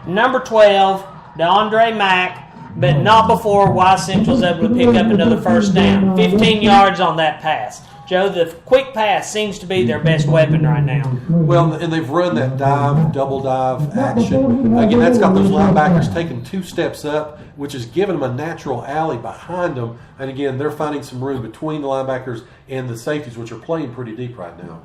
number 12, DeAndre Mack, but not before Wise Central's able to pick up another first down. 15 yards on that pass. Joe, the quick pass seems to be their best weapon right now. Well, and they've run that dive, double dive action. Again, that's got those linebackers taking 2 steps up, which is giving them a natural alley behind them. And again, they're finding some room between the linebackers and the safeties, which are playing pretty deep right now.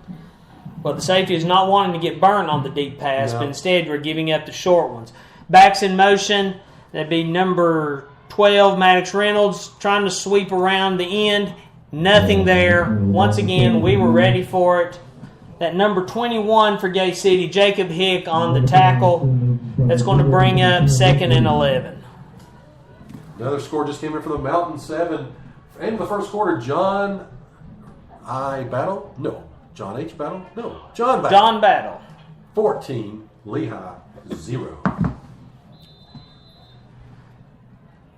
Well, the safety is not wanting to get burned on the deep pass, but instead we're giving up the short ones. Backs in motion. That'd be number 12, Maddox Reynolds, trying to sweep around the end. Nothing there. Once again, we were ready for it. That number 21 for Gate City, Jacob Hick on the tackle. That's going to bring up 2nd and 11. Another score just came in from the Mountain 7. And the first quarter, John H. Battle. John Battle. 14, Lehigh 0.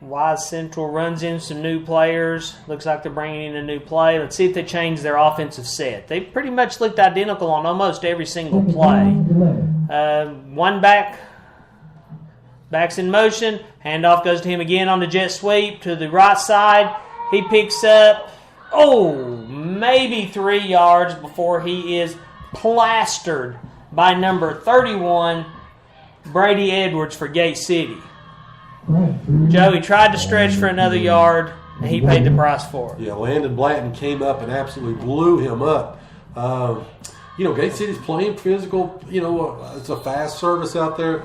Wise Central runs in some new players. Looks like they're bringing in a new play. Let's see if they change their offensive set. They pretty much looked identical on almost every single play. One back's in motion. Handoff goes to him again on the jet sweep to the right side. He picks up, maybe 3 yards before he is plastered by number 31, Brady Edwards for Gate City. Joe, he tried to stretch for another yard, and he paid the price for it. Yeah, Landon Blanton came up and absolutely blew him up. Gate City's playing physical. It's a fast service out there.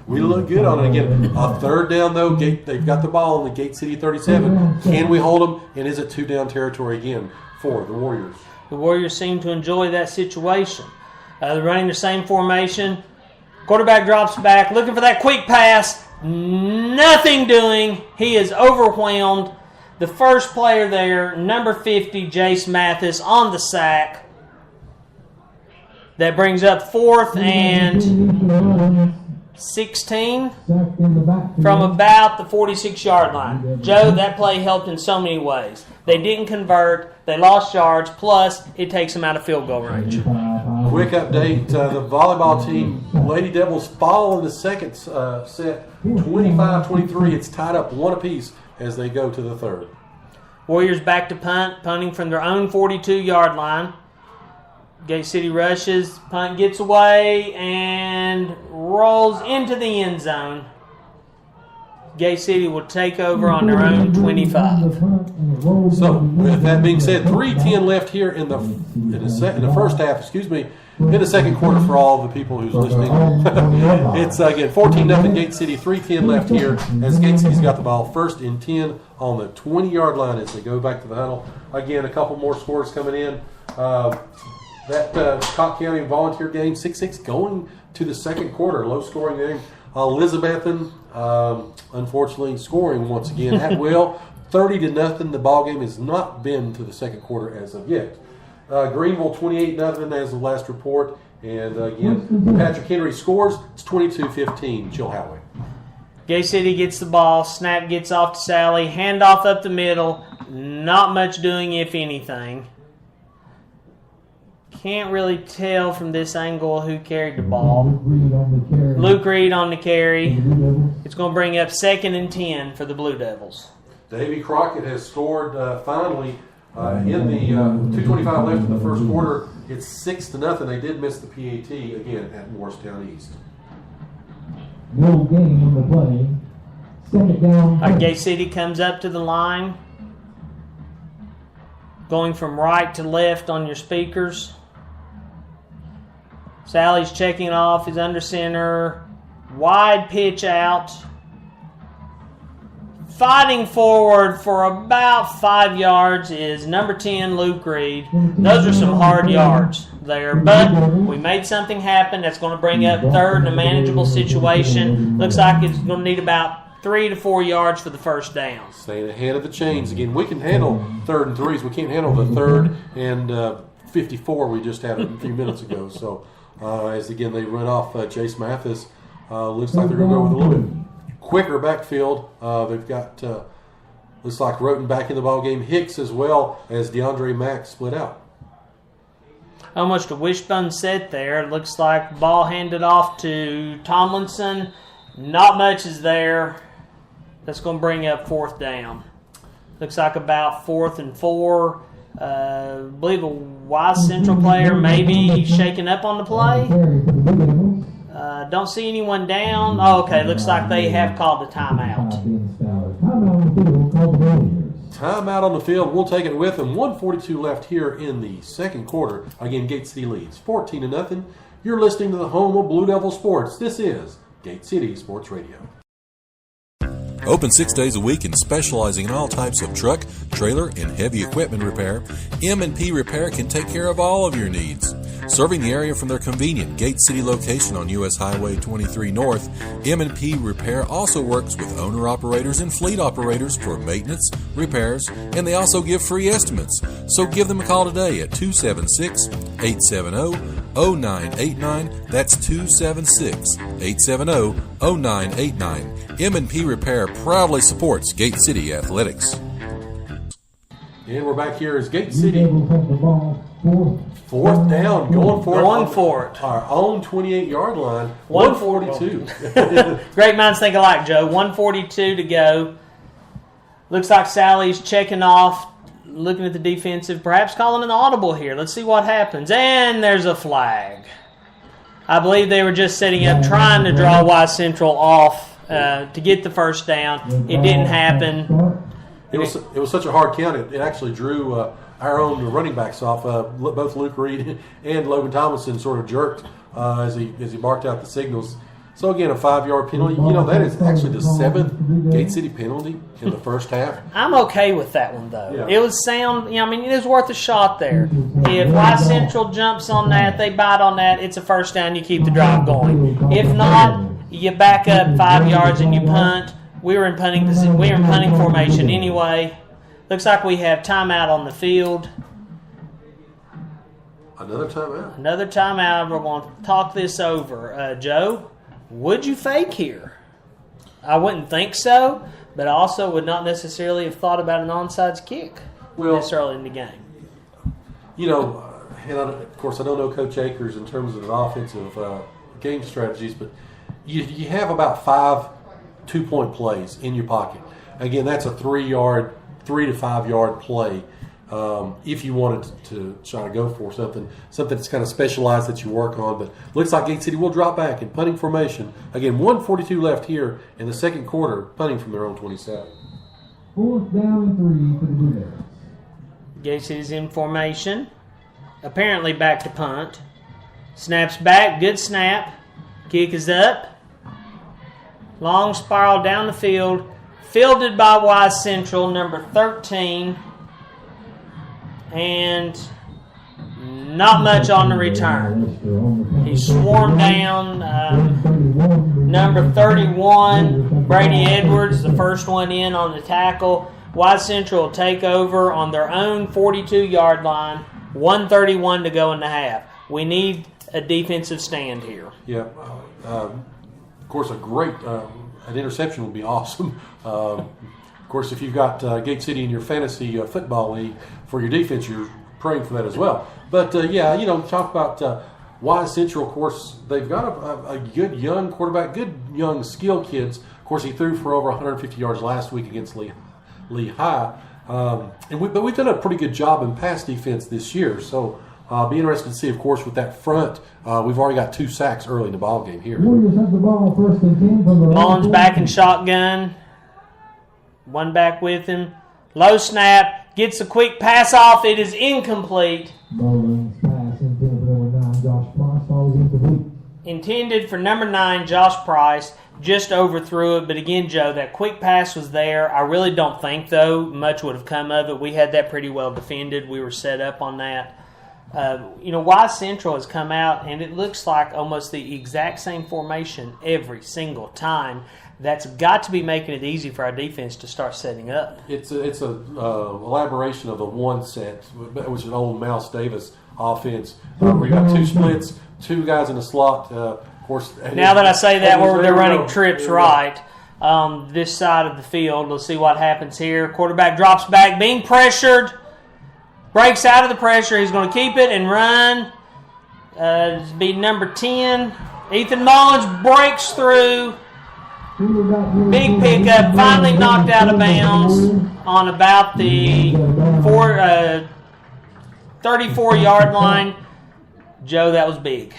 We look good on it. Again, a third down, though. They've got the ball in the Gate City 37. Can we hold them? And is it 2-down territory again for the Warriors? The Warriors seem to enjoy that situation. They're running the same formation. Quarterback drops back, looking for that quick pass. Nothing doing. He is overwhelmed. The first player there, number 50, Jace Mathis, on the sack. That brings up 4th and 16 from about the 46-yard line. Joe, that play helped in so many ways. They didn't convert. They lost yards. Plus, it takes them out of field goal range. Quick update. The volleyball team, Lady Devils, fall in the second set, 25-23. It's tied up 1 apiece as they go to the third. Warriors back to punt, punting from their own 42-yard line. Gate City rushes, punt gets away, and rolls into the end zone. Gate City will take over on their own 25. So, with that being said, 3:10 left here in the first half. In the second quarter for all the people who's listening. It's again 14-0 Gate City. 3:10 left here as Gate City's got the ball 1st and 10 on the 20-yard line as they go back to the huddle. Again, a couple more scores coming in. That Scott County Volunteer game 6-6 going to the second quarter. Low-scoring game. Elizabethan, unfortunately, scoring once again at will. 30-0. The ball game has not been to the second quarter as of yet. Greenville 28-0 as the last report. And again, Patrick Henry scores. It's 22-15. Chilhowie. Gate City gets the ball. Snap gets off to Sally. Handoff up the middle. Not much doing, if anything. Can't really tell from this angle who carried the ball. Luke Reed on the carry. It's going to bring up 2nd and 10 for the Blue Devils. Davy Crockett has scored finally in the 2:25 left in the first quarter. It's 6-0. They did miss the PAT again at Morristown East. No gain on the play. 2nd down. Gate City comes up to the line. Going from right to left on your speakers. Sally's checking off. He's under center. Wide pitch out. Fighting forward for about 5 yards is number 10, Luke Reed. Those are some hard yards there, but we made something happen. That's going to bring up 3rd in a manageable situation. Looks like it's going to need about 3 to 4 yards for the first down. Staying ahead of the chains. Again, we can handle 3rd and 3s. We can't handle the 3rd and 54 we just had a few minutes ago. So, as again they run off Jace Mathis, looks like they're going to go with a little bit quicker backfield. They've got, looks like Roten back in the ball game. Hicks as well as DeAndre Mack split out. Almost a wishbone set there. It looks like the ball handed off to Tomlinson. Not much is there. That's going to bring up 4th down. Looks like about 4th and 4. I believe a Wise Central player maybe shaking up on the play. Don't see anyone down. Oh, okay. Looks like they have called the timeout. Timeout on the field. We'll take it with them. 1:42 left here in the second quarter. Again, Gate City leads 14-0. You're listening to the home of Blue Devil Sports. This is Gate City Sports Radio. Open 6 days a week and specializing in all types of truck, trailer, and heavy equipment repair, M&P Repair can take care of all of your needs. Serving the area from their convenient Gate City location on U.S. Highway 23 North, M&P Repair also works with owner-operators and fleet operators for maintenance, repairs, and they also give free estimates. So give them a call today at 276-870-0989. That's 276-870-0989. M&P Repair proudly supports Gate City Athletics. And we're back here as Gate City. 4th down, going for it. Our own 28-yard line, 142. Great minds think alike, Joe. 142 to go. Looks like Sally's checking off, looking at the defensive, perhaps calling an audible here. Let's see what happens. And there's a flag. I believe they were just setting up, trying to draw Wise Central off to get the first down. It didn't happen. It was such a hard count. It actually drew our own running backs off. Both Luke Reed and Logan Tomlinson sort of jerked as he barked out the signals. So again, a 5-yard penalty. You know, that is actually the 7th Gate City penalty in the first half. I'm okay with that one though. Yeah. It was sound. You know, I mean, it was worth a shot there. If Wise Central jumps on that, they bite on that, it's a first down. You keep the drive going. If not, you back up 5 yards and you punt. We were in punting formation anyway. Looks like we have timeout on the field. Another timeout. Another timeout. We're going to talk this over. Joe, would you fake here? I wouldn't think so, but I also would not necessarily have thought about an onside kick this early in the game. You know, and of course I don't know Coach Akers in terms of the offensive game strategies, but you have about 5 2-point plays in your pocket. Again, that's a 3 to 5 yard play. If you wanted to try to go for something that's kind of specialized that you work on. But looks like Gate City will drop back in punting formation. Again, 1:42 left here in the second quarter, punting from their own 27. 4th down and 3 for the Blue Devils. Gate City's in formation. Apparently back to punt. Snaps back. Good snap. Kick is up. Long spiral down the field. Fielded by Wise Central, number 13. And not much on the return. He swarmed down number 31, Brady Edwards, the first one in on the tackle. Wise Central will take over on their own 42-yard line. 1:31 to go in the half. We need a defensive stand here. Yeah. Of course, an interception would be awesome. Of course, if you've got Gate City in your fantasy football league for your defense, you're praying for that as well. But, talk about Wise Central. Of course, they've got a good young quarterback, good young skill kids. Of course, he threw for over 150 yards last week against Lehigh. But we've done a pretty good job in pass defense this year. So be interested to see, of course, with that front. We've already got 2 sacks early in the ball game here. Warriors have the ball, 1st and 10 from the Mullins back in shotgun. One back with him. Low snap. Gets a quick pass off. It is incomplete. Mullins pass intended for number 9, Josh Price, falls incomplete. Intended for number 9, Josh Price. Just overthrew it. But again, Joe, that quick pass was there. I really don't think, though, much would have come of it. We had that pretty well defended. We were set up on that. Wise Central has come out, and it looks like almost the exact same formation every single time. That's got to be making it easy for our defense to start setting up. It's a elaboration of the one set, which is an old Mouse Davis offense, where you got 2 splits, 2 guys in the slot. Of course, now that I say that, they're running trips right. This side of the field. Let's see what happens here. Quarterback drops back, being pressured. Breaks out of the pressure. He's going to keep it and run. It'll be number 10. Ethan Mullins breaks through. Big pickup, finally knocked out of bounds on about the 34-yard line. Joe, that was big.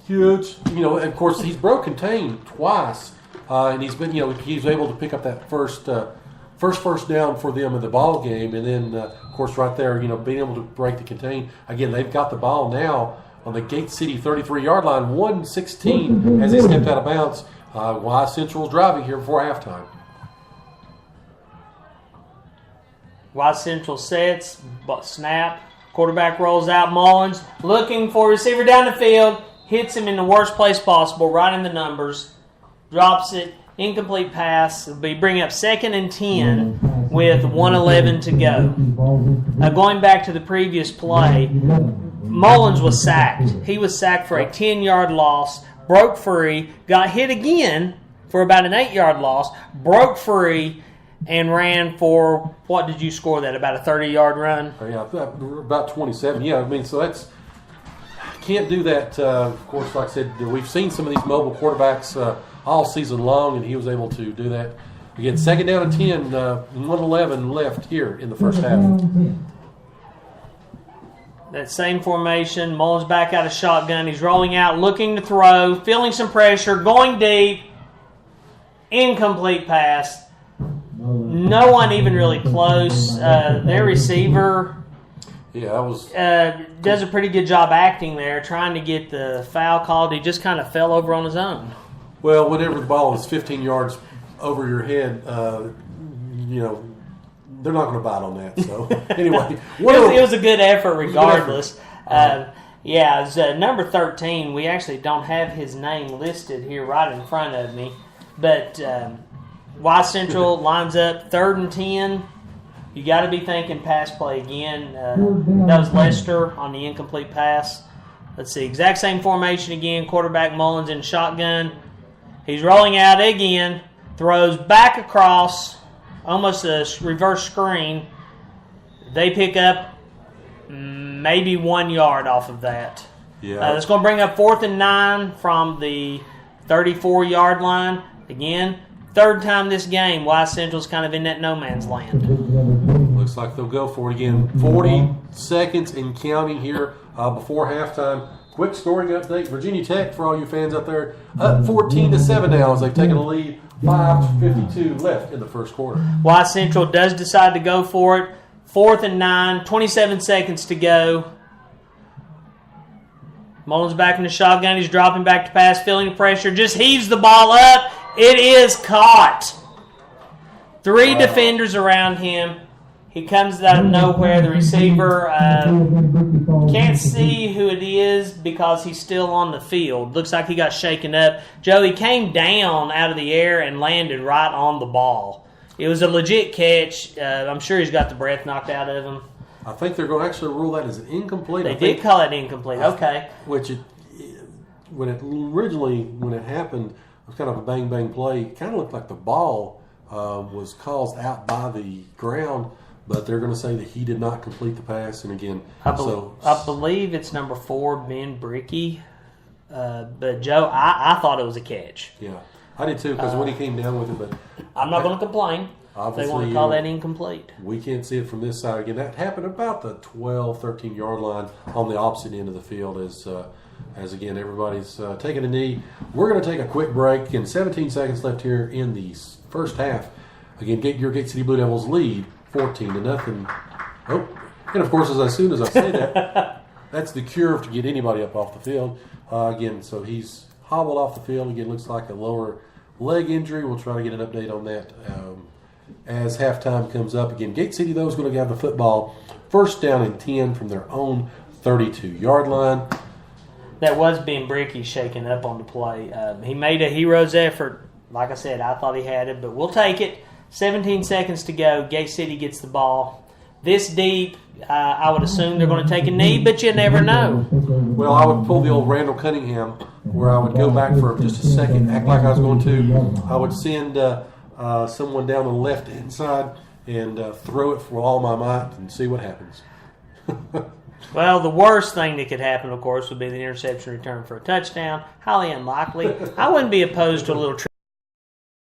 Huge. Of course, he's broke contain twice, and he's been, he's able to pick up that first down for them in the ball game, and then, of course, right there, being able to break the contain. Again, they've got the ball now on the Gate City 33-yard line, 1:16 as they stepped out of bounds. Wise Central's driving here before halftime. Wise Central sets, snap, quarterback rolls out. Mullins looking for a receiver down the field, hits him in the worst place possible, right in the numbers, drops it, incomplete pass. It'll be bringing up 2nd and 10 with 1:11 to go. Now going back to the previous play, Mullins was sacked. He was sacked for a 10-yard loss, broke free, got hit again for about an 8-yard loss, broke free, and ran for, what did you score that, about a 30-yard run? Yeah, about 27. Yeah, so that's, can't do that. Of course, like I said, we've seen some of these mobile quarterbacks all season long, and he was able to do that. Again, 2nd down and 10, 1:11 left here in the first half. That same formation, Mullins back out of shotgun. He's rolling out, looking to throw, feeling some pressure, going deep. Incomplete pass. No one even really close. Their receiver does a pretty good job acting there, trying to get the foul called. He just kind of fell over on his own. Well, whenever the ball is 15 yards over your head, they're not going to bite on that. So, anyway. It was a good effort regardless. It's number 13. We actually don't have his name listed here right in front of me. But Wise Central lines up 3rd and 10. You got to be thinking pass play again. That was Lester on the incomplete pass. Let's see. Exact same formation again. Quarterback Mullins in shotgun. He's rolling out again. Throws back across. Almost a reverse screen. They pick up maybe 1 yard off of that. Yeah. That's going to bring up 4th and 9 from the 34-yard line. Again, 3rd time this game, Wise Central's kind of in that no man's land. Looks like they'll go for it again. 40 seconds and counting here before halftime. Quick scoring update. Virginia Tech, for all you fans out there, up 14-7 now as they've taken a lead. 5:52 left in the first quarter. Wise Central does decide to go for it. 4th and 9, 27 seconds to go. Mullins back in the shotgun. He's dropping back to pass, feeling the pressure. Just heaves the ball up. It is caught. 3 defenders around him. He comes out of nowhere. The receiver can't see who it is because he's still on the field. Looks like he got shaken up. Joe, he came down out of the air and landed right on the ball. It was a legit catch. I'm sure he's got the breath knocked out of him. I think they're going to actually rule that as an incomplete. They did call it incomplete. Okay. Which, when it happened, it was kind of a bang-bang play. It kind of looked like the ball was caused out by the ground. But they're going to say that he did not complete the pass. And again, I believe it's number 4, Ben Bricky. But Joe, I thought it was a catch. Yeah, I did too because when he came down with it. But I'm not going to complain. They want to call that incomplete. We can't see it from this side. Again, that happened about the 12, 13-yard line on the opposite end of the field as again, everybody's taking a knee. We're going to take a quick break. Again, 17 seconds left here in the first half. Again, your Gate City Blue Devils lead 14-0. Oh, and of course, as soon as I say that, that's the cure to get anybody up off the field. Again, so he's hobbled off the field. Again, looks like a lower leg injury. We'll try to get an update on that as halftime comes up. Again, Gate City, though, is going to have the football 1st down and 10 from their own 32-yard line. That was Ben Bricky shaking up on the play. He made a hero's effort. Like I said, I thought he had it, but we'll take it. 17 seconds to go. Gate City gets the ball. This deep, I would assume they're going to take a knee, but you never know. Well, I would pull the old Randall Cunningham where I would go back for just a second, act like I was going to. I would send someone down on the left-hand side and throw it for all my might and see what happens. Well, the worst thing that could happen, of course, would be the interception return for a touchdown. Highly unlikely. I wouldn't be opposed to a little